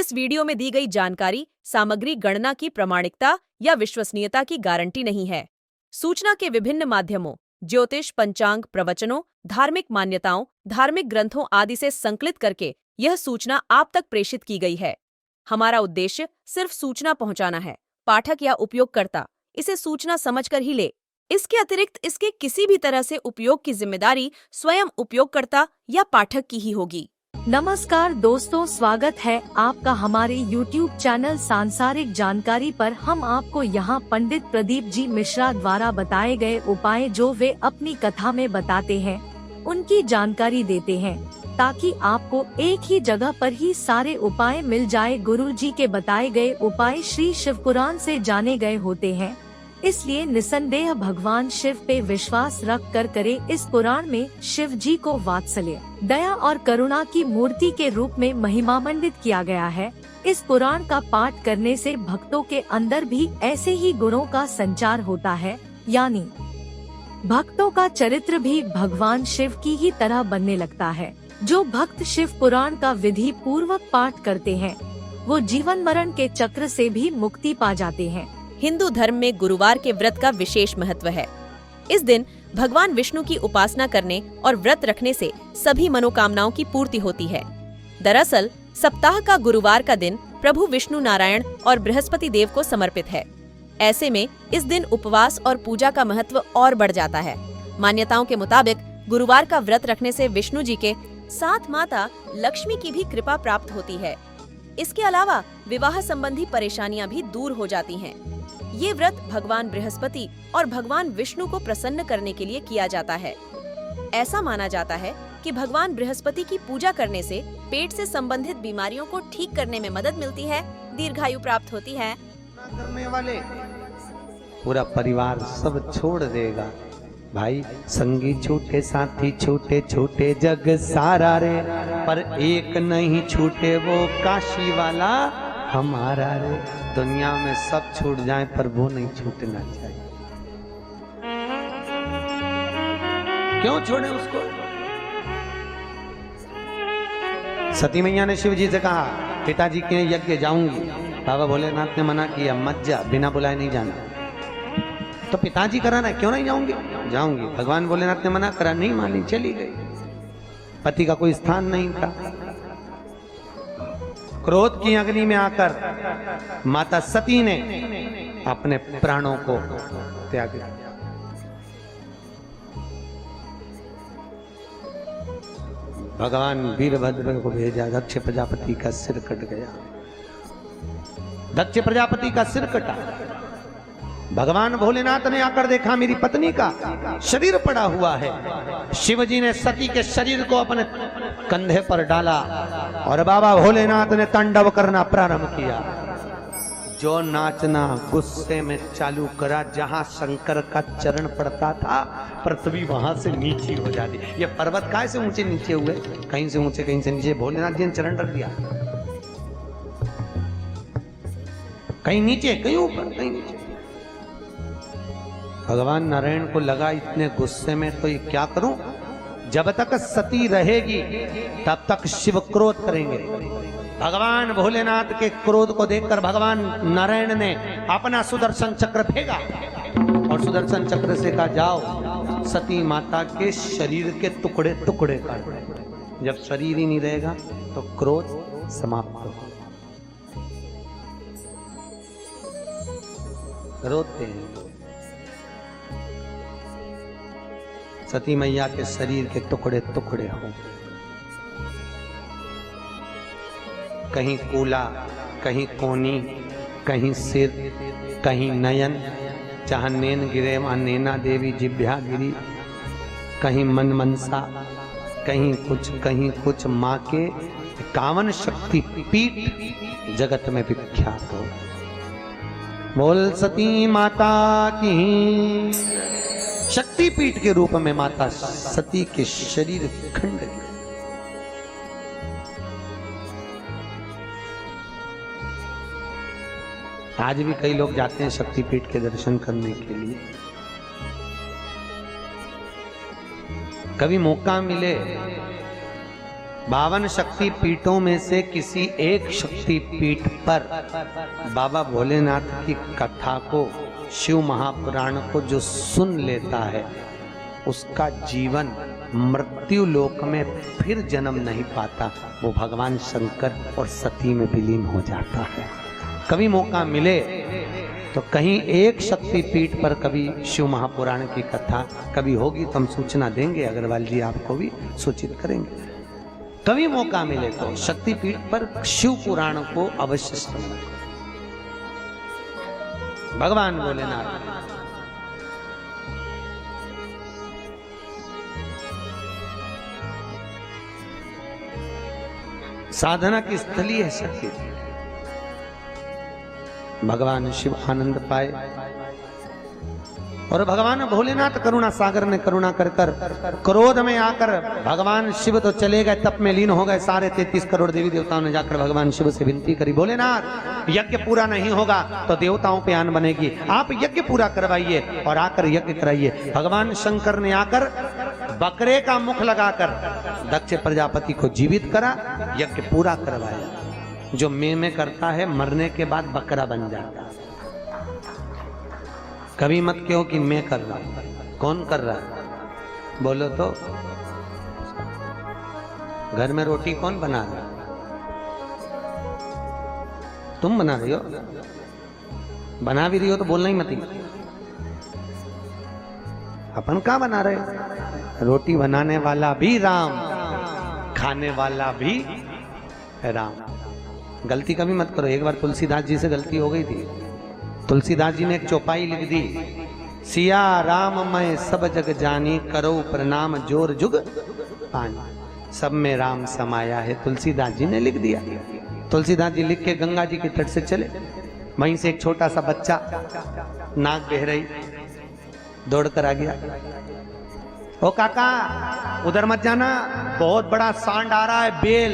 इस वीडियो में दी गई जानकारी सामग्री गणना की प्रामाणिकता या विश्वसनीयता की गारंटी नहीं है। सूचना के विभिन्न माध्यमों, ज्योतिष, पंचांग, प्रवचनों, धार्मिक मान्यताओं, धार्मिक ग्रंथों आदि से संकलित करके यह सूचना आप तक प्रेषित की गई है। हमारा उद्देश्य सिर्फ सूचना पहुंचाना है। पाठक या उपयोगकर्ता इसे सूचना समझकर ही ले। इसके अतिरिक्त इसके किसी भी तरह से उपयोग की जिम्मेदारी स्वयं उपयोगकर्ता या पाठक की ही होगी। नमस्कार दोस्तों, स्वागत है आपका हमारे YouTube चैनल सांसारिक जानकारी पर। हम आपको यहाँ पंडित प्रदीप जी मिश्रा द्वारा बताए गए उपाय जो वे अपनी कथा में बताते हैं, उनकी जानकारी देते हैं ताकि आपको एक ही जगह पर ही सारे उपाय मिल जाए। गुरु जी के बताए गए उपाय श्री शिव पुराण से जाने गए होते हैं, इसलिए निसंदेह भगवान शिव पे विश्वास रख कर करे। इस पुराण में शिव जी को वात्सल्य, दया और करुणा की मूर्ति के रूप में महिमामंडित किया गया है। इस पुराण का पाठ करने से भक्तों के अंदर भी ऐसे ही गुणों का संचार होता है, यानी भक्तों का चरित्र भी भगवान शिव की ही तरह बनने लगता है। जो भक्त शिव पुराण का विधि पूर्वक पाठ करते हैं, वो जीवन मरण के चक्र से भी मुक्ति पा जाते हैं। हिंदू धर्म में गुरुवार के व्रत का विशेष महत्व है। इस दिन भगवान विष्णु की उपासना करने और व्रत रखने से सभी मनोकामनाओं की पूर्ति होती है। दरअसल सप्ताह का गुरुवार का दिन प्रभु विष्णु नारायण और बृहस्पति देव को समर्पित है। ऐसे में इस दिन उपवास और पूजा का महत्व और बढ़ जाता है। मान्यताओं के मुताबिक गुरुवार का व्रत रखने से विष्णु जी के साथ माता लक्ष्मी की भी कृपा प्राप्त होती है। इसके अलावा विवाह संबंधी परेशानियां भी दूर हो जाती हैं। ये व्रत भगवान बृहस्पति और भगवान विष्णु को प्रसन्न करने के लिए किया जाता है। ऐसा माना जाता है कि भगवान बृहस्पति की पूजा करने से पेट से संबंधित बीमारियों को ठीक करने में मदद मिलती है, दीर्घायु प्राप्त होती है। करने वाले पूरा परिवार सब छोड़ देगा भाई। संगी छूटे, साथी छूटे, छूटे जग सारा रे, पर एक नहीं छूटे वो काशी वाला हमारा रे। दुनिया में सब छूट जाए पर वो नहीं छूटना चाहिए। क्यों छोड़े उसको? सती मैया ने शिव जी से कहा, पिताजी के यज्ञ जाऊंगी। बाबा भोलेनाथ ने मना किया, मत जा, बिना बुलाए नहीं जाना। तो पिताजी कराना, क्यों नहीं जाऊंगी? जाऊंगी। भगवान भोलेनाथ ने मना करा, नहीं मानी, चली गई। पति का कोई स्थान नहीं था। क्रोध की अग्नि में आकर माता सती ने अपने प्राणों को त्याग दिया। भगवान वीरभद्र को भेजा, दक्ष प्रजापति का सिर कट गया। दक्ष प्रजापति का सिर कटा। भगवान भोलेनाथ ने आकर देखा मेरी पत्नी का शरीर पड़ा हुआ है। शिवजी ने सती के शरीर को अपने कंधे पर डाला और बाबा भोलेनाथ ने तांडव करना प्रारंभ किया। जो नाचना गुस्से में चालू करा, जहां शंकर का चरण पड़ता था पृथ्वी वहां से नीचे हो जाती। ये पर्वत काय से ऊंचे नीचे हुए, कहीं से ऊंचे कहीं से नीचे। भोलेनाथ जी ने चरण रख दिया, कहीं नीचे कहीं ऊपर कहीं नीचे। भगवान नारायण को लगा इतने गुस्से में तो ये क्या करूं, जब तक सती रहेगी तब तक शिव क्रोध करेंगे। भगवान भोलेनाथ के क्रोध को देखकर भगवान नारायण ने अपना सुदर्शन चक्र फेंका और सुदर्शन चक्र से कहा, जाओ सती माता के शरीर के टुकड़े टुकड़े कर। जब शरीर ही नहीं रहेगा तो क्रोध समाप्त हो। रोते हैं सती मैया के शरीर के टुकड़े टुकड़े हो। कहीं कूला, कहीं कोनी, कहीं सिर, कहीं नयन, जहाँ नैन गिरे वहाँ नैना देवी जिभ्या गिरी। कहीं मन मनसा, कहीं कुछ। माँ के 51 शक्ति पीठ जगत में विख्यात हो। बोल सती माता की। शक्तिपीठ के रूप में माता सती के शरीर खंड। आज भी कई लोग जाते हैं शक्तिपीठ के दर्शन करने के लिए। कभी मौका मिले 52 शक्ति पीठों में से किसी एक शक्ति पीठ पर बाबा भोलेनाथ की कथा को, शिव महापुराण को जो सुन लेता है, उसका जीवन मृत्यु लोक में फिर जन्म नहीं पाता, वो भगवान शंकर और सती में विलीन हो जाता है। कभी मौका मिले तो कहीं एक शक्ति पीठ पर कभी शिव महापुराण की कथा कभी होगी तो हम सूचना देंगे, अग्रवाल जी आपको भी सूचित करेंगे। कभी मौका मिले तो शक्ति पीठ पर शिव पुराण को अवश्य सुनना। भगवान भोलेनाथ साधना की स्थली है शक्ति। भगवान शिव आनंद पाए और भगवान भोलेनाथ करुणा सागर ने करुणा कर कर क्रोध में आकर भगवान शिव तो चले गए, तप में लीन हो गए। सारे 33 करोड़ देवी देवताओं ने जाकर भगवान शिव से विनती करी, भोलेनाथ यज्ञ पूरा नहीं होगा तो देवताओं पे आन बनेगी, आप यज्ञ पूरा करवाइए और आकर यज्ञ कराइए। भगवान शंकर ने आकर बकरे का मुख लगाकर दक्ष प्रजापति को जीवित करा, यज्ञ पूरा करवाया। जो में करता है मरने के बाद बकरा बन जाता है। कभी मत कहो कि मैं कर रहा हूं, कौन कर रहा है बोलो तो। घर में रोटी कौन बना रहा है? तुम बना रही हो, बना भी रही हो तो बोलना ही मत। अपन क्या बना रहे? रोटी बनाने वाला भी राम, खाने वाला भी राम। गलती कभी मत करो। एक बार तुलसीदास जी से गलती हो गई थी। तुलसीदास जी ने एक चौपाई लिख दी, सिया राम मैं सब जग जानी, करो प्रणाम जोर जुग पानी। सब में राम समाया है, तुलसीदास जी ने लिख दिया। तुलसीदास जी लिख के गंगा जी के तट से चले। वहीं से एक छोटा सा बच्चा नाक बह रही दौड़ कर आ गया, ओ काका उधर मत जाना, बहुत बड़ा सांड आ रहा है बेल,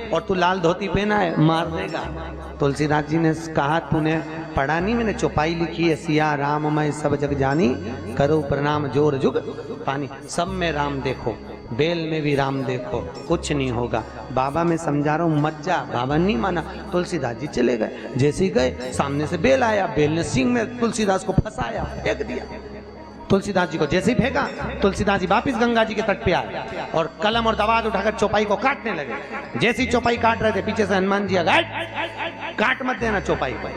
और तू लाल धोती पहना है, मार देगा। तुलसीदास जी ने कहा, तूने पढ़ा नहीं? मैंने चौपाई लिखी है, सिया राम मैं सब जग जानी, करो प्रणाम जोर जुग पानी। सब में राम देखो, बेल में भी राम देखो, कुछ नहीं होगा। बाबा मैं समझा रहा हूँ मत जा। बाबा नहीं माना, तुलसीदास जी चले गए। जैसे ही गए सामने से बेल आया, बेल ने सींग में तुलसीदास को फंसाया, फेंक दिया। तुलसीदास जी को जैसे ही फेंका, तुलसीदास जी वापिस गंगा जी के तट पे आए और कलम और दवात उठाकर चौपाई को काटने लगे। जैसे ही चौपाई काट रहे थे, पीछे से हनुमान जी आ गए, काट मत देना चौपाई को।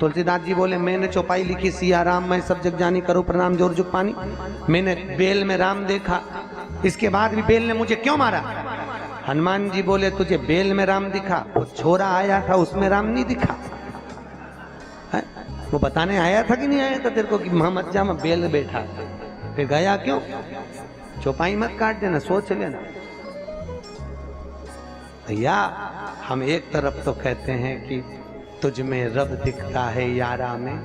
तुलसीदास जी बोले, मैंने चौपाई लिखी, सिया राम मैं सब जग जानी, करो प्रणाम जोर जुग पानी। मैंने बेल में राम देखा, इसके बाद भी बेल ने मुझे क्यों मारा? हनुमान जी बोले, तुझे बेल में राम दिखा, वो छोरा आया था उसमें राम नहीं दिखा। वो बताने आया था कि नहीं आया था तेरे को कि मोहम्मद जा मैं बेल बैठा, फिर गया क्यों? चौपाई मत काट देना, सोच लेना। या हम एक तरफ तो कहते हैं कि तुझ में रब दिखता है यारा में,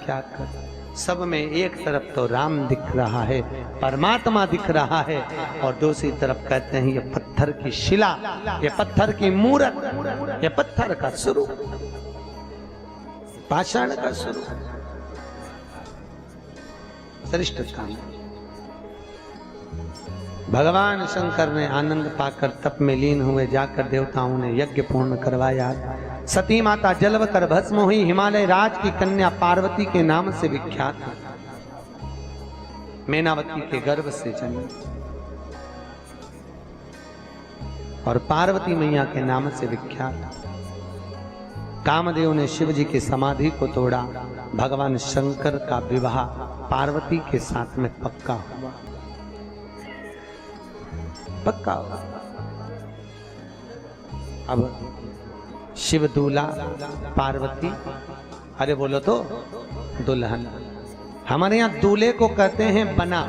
क्या कर सब में एक तरफ तो राम दिख रहा है, परमात्मा दिख रहा है, और दूसरी तरफ कहते हैं ये पत्थर की शिला, ये पत्थर की मूर्त, ये पत्थर का स्वरूप, पाषाण का स्वरूप, श्रेष्ठ काम। भगवान शंकर ने आनंद पाकर तप में लीन हुए, जाकर देवताओं ने यज्ञ पूर्ण करवाया। सती माता जलव कर भस्म हुई, हिमालय राज की कन्या पार्वती के नाम से विख्यात, मैनावती के गर्भ से जन्मी, और पार्वती मैया के नाम से विख्यात। कामदेव ने शिव जी की समाधि को तोड़ा, भगवान शंकर का विवाह पार्वती के साथ में पक्का हुआ, पक्का हुआ। अब शिव दूल्हा, पार्वती, अरे बोलो तो दुल्हन। हमारे यहाँ दूल्हे को कहते हैं बना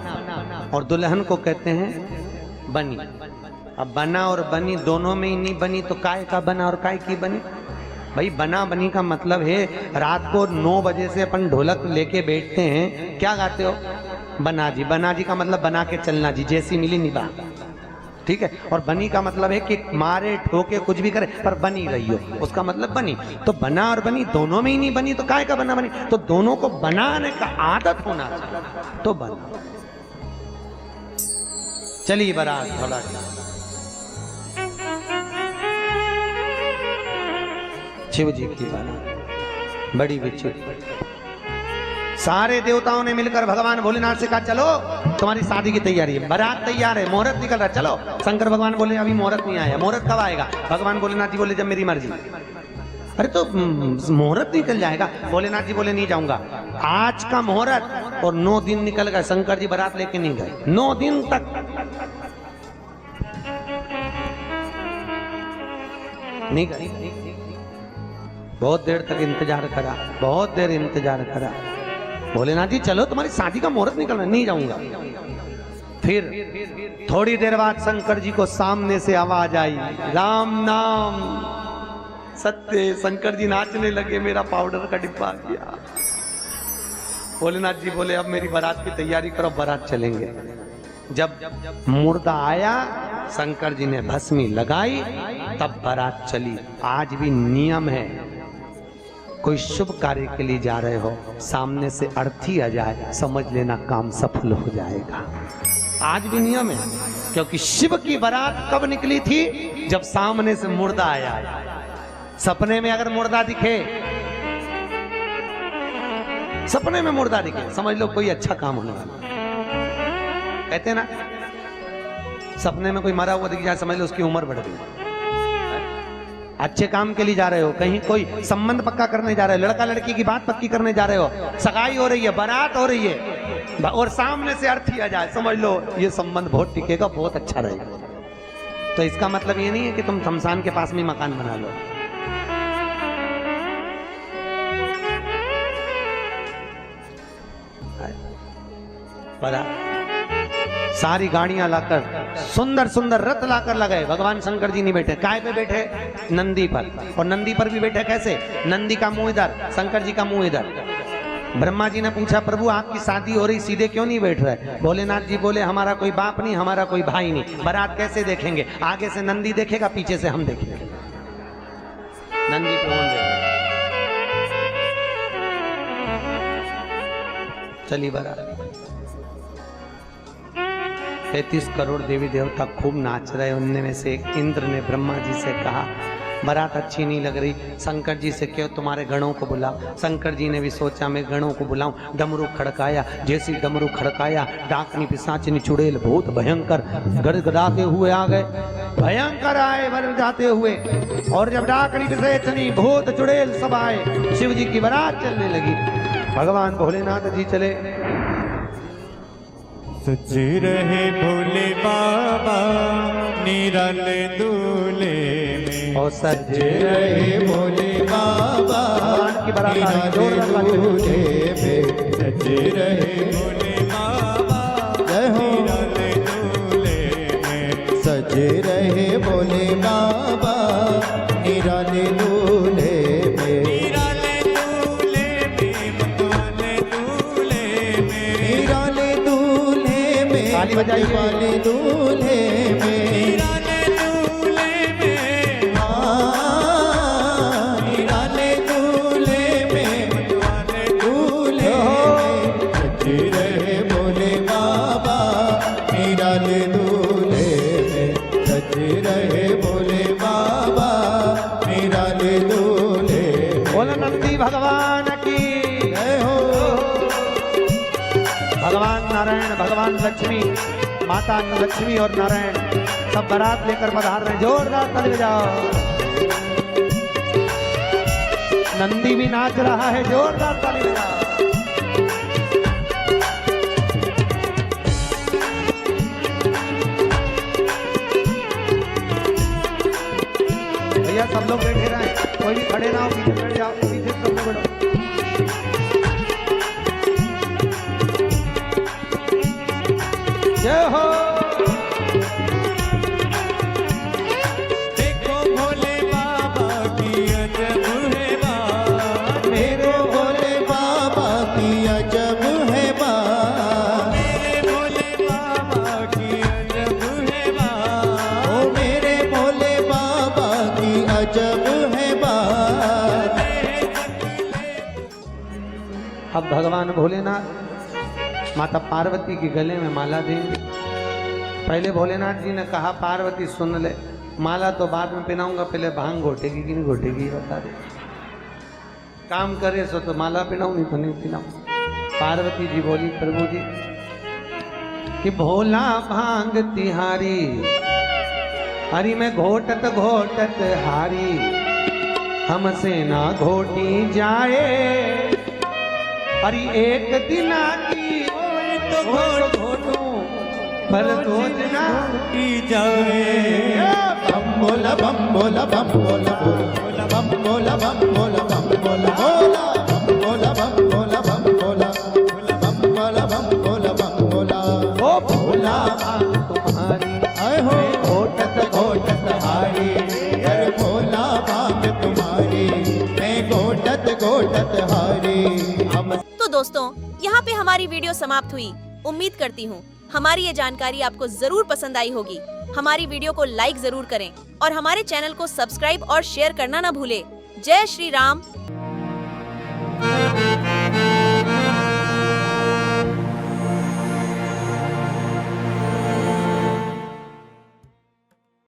और दुल्हन को कहते हैं बनी। अब बना और बनी दोनों में ही नहीं बनी तो काय का बना और काय की बनी? भाई बना बनी का मतलब है रात को 9 बजे से अपन ढोलक लेके बैठते हैं, क्या गाते हो? बना जी। बना जी का मतलब बना के चलना जी, जैसी मिली निभा, ठीक है। और बनी का मतलब है कि मारे ठोके कुछ भी करे पर बनी रही हो, उसका मतलब बनी। तो बना और बनी दोनों में ही नहीं बनी तो काय का बना बनी? तो दोनों को बनाने का आदत होना चाहिए तो बना। चलिए बारात थोड़ा शिव जी की बारात बड़ी विचित्र। सारे देवताओं ने मिलकर भगवान भोलेनाथ से कहा चलो तुम्हारी शादी की तैयारी है, बारात तैयार है, मुहूर्त निकल रहा है, चलो। शंकर भगवान बोले अभी मुहूर्त नहीं आया। मुहूर्त कब आएगा? भगवान भोलेनाथ जी बोले जब मेरी मर्जी। अरे तो मुहूर्त निकल जाएगा। भोलेनाथ जी बोले नहीं जाऊंगा। आज का मुहूर्त और 9 दिन निकल गए, शंकर जी बारात लेके नहीं गए 9 दिन तक। नहीं गए, बहुत देर तक इंतजार करा, बहुत देर इंतजार करा। भोलेनाथ जी चलो तुम्हारी शादी का मुहूर्त निकल रहा है, नहीं जाऊंगा। फिर थोड़ी देर बाद शंकर जी को सामने से आवाज आई, राम नाम सत्य। शंकर जी नाचने लगे, मेरा पाउडर का डिब्बा किया। भोलेनाथ जी बोले अब मेरी बारात की तैयारी करो, बारात चलेंगे। जब मुर्दा आया, शंकर जी ने भस्मी लगाई, तब बारात चली। आज भी नियम है, कोई शुभ कार्य के लिए जा रहे हो, सामने से अर्थी आ जाए, समझ लेना काम सफल हो जाएगा। आज भी नियम है, क्योंकि शिव की बारात कब निकली थी? जब सामने से मुर्दा आया। सपने में अगर मुर्दा दिखे, सपने में मुर्दा दिखे, समझ लो कोई अच्छा काम होने वाला। कहते ना, सपने में कोई मरा हुआ दिख जाए, समझ लो उसकी उम्र बढ़ गई। अच्छे काम के लिए जा रहे हो, कहीं कोई संबंध पक्का करने जा रहे हो, लड़का लड़की की बात पक्की करने जा रहे हो, सगाई हो रही है, बारात हो रही है, और सामने से अर्थी आ जाए, समझ लो ये संबंध बहुत टिकेगा, बहुत अच्छा रहेगा। तो इसका मतलब ये नहीं है कि तुम शमशान के पास में मकान बना लो। सारी गाड़ियां लाकर, सुंदर सुंदर रथ लाकर लगाए। भगवान शंकर जी नहीं बैठे, काय पे बैठे? नंदी पर। और नंदी पर भी बैठे कैसे? नंदी का मुंह इधर, शंकर जी का मुंह इधर। ब्रह्मा जी ने पूछा प्रभु आपकी शादी हो रही, सीधे क्यों नहीं बैठ रहे? भोलेनाथ जी बोले हमारा कोई बाप नहीं, हमारा कोई भाई नहीं, बारात कैसे देखेंगे? आगे से नंदी देखेगा, पीछे से हम देखेंगे। नंदी पे कौन देखेगा? चली बारात। 33 करोड़ देवी देवता खूब नाच रहे। उनमें में से एक इंद्र ने ब्रह्मा जी से कहा बारात अच्छी नहीं लग रही, शंकर जी से क्यों तुम्हारे गणों को बुलाओ। शंकर जी ने भी सोचा मैं गणों को बुलाऊं। डमरू खड़काया, जैसी डमरू खड़काया, डाकनी पिशाचिनी चुड़ैल भूत भयंकर गड़गड़ाते हुए आ गए। भयंकर आए जाते हुए, और जब डाकनी पिशाचिनी भूत चुड़ैल सब आए, शिव जी की बारात चलने लगी। भगवान भोलेनाथ जी चले। सजे रहे भोले बाबा निराले दूल्हे में, और सजे रहे भोले बाबा निराले दूल्हे में, सजे रहे भोले बाबा निराले दूल्हे में, सजे रहे भोले बाबा निराले दूल्हे में, निराले दूल्हे में, मतवाले दूल्हे में, निराले दूल्हे में, ताली बजाइए वाले दूल्हे में, निराले दूल्हे में, हाँ निराले दूल्हे में, मतवाले दूल्हे में, सजे रहे भोले बाबा निराले दूल्हे में, सजे रहे भोले बाबा निराले दूल्हे में। बोलो नंदी भगवान की जय हो। भगवान नारायण, भगवान लक्ष्मी, माता लक्ष्मी और नारायण सब बारात लेकर पधार रहे। जोरदार ताली बजाओ। नंदी भी नाच रहा है, जोरदार ताली बजाओ। भैया सब लोग बैठे रहे, कोई भी खड़े ना हो, पीछे बैठ जाओ, पीछे सब लोग बैठो। जय हो। देखो भोले बाबा की अजब है बात, मेरे भोले बाबा की अजब है बात, मेरे भोले बाबा की अजब है बात, ओ मेरे भोले बाबा की अजब है बात। अब भगवान भोलेनाथ माता पार्वती के गले में माला देंगे। पहले भोलेनाथ जी ने कहा पार्वती सुन ले, माला तो बाद में पहनाऊंगा, पहले भांग घोटेगी कि नहीं घोटेगी बता दे। काम करे सो तो माला पिनाऊं, नहीं तो नहीं पिनाऊं। पार्वती जी बोली प्रभु जी कि भोला भांग तिहारी, हरि में घोटत घोटत हारी, हमसे ना घोटी जाए, हरि एक दिना की तो घोट घोटू पर रोज ना की जाए। बम बोला बम बोला बम बोला बोला बम बोला बम बोला बम बोला बोला बम बोला बम बोला बम बोला बम बोला बम बोला बम बोला। ओ भोला भांग तुम्हारी, आए हो घोटत घोटत हारी, अरे भोला भांग तुम्हारी, मैं घोटत घोटत हारी। हम तो दोस्तों, यहाँ पे हमारी वीडियो समाप्त हुई। उम्मीद करती हूँ हमारी ये जानकारी आपको जरूर पसंद आई होगी। हमारी वीडियो को लाइक जरूर करें और हमारे चैनल को सब्सक्राइब और शेयर करना ना भूलें। जय श्री राम।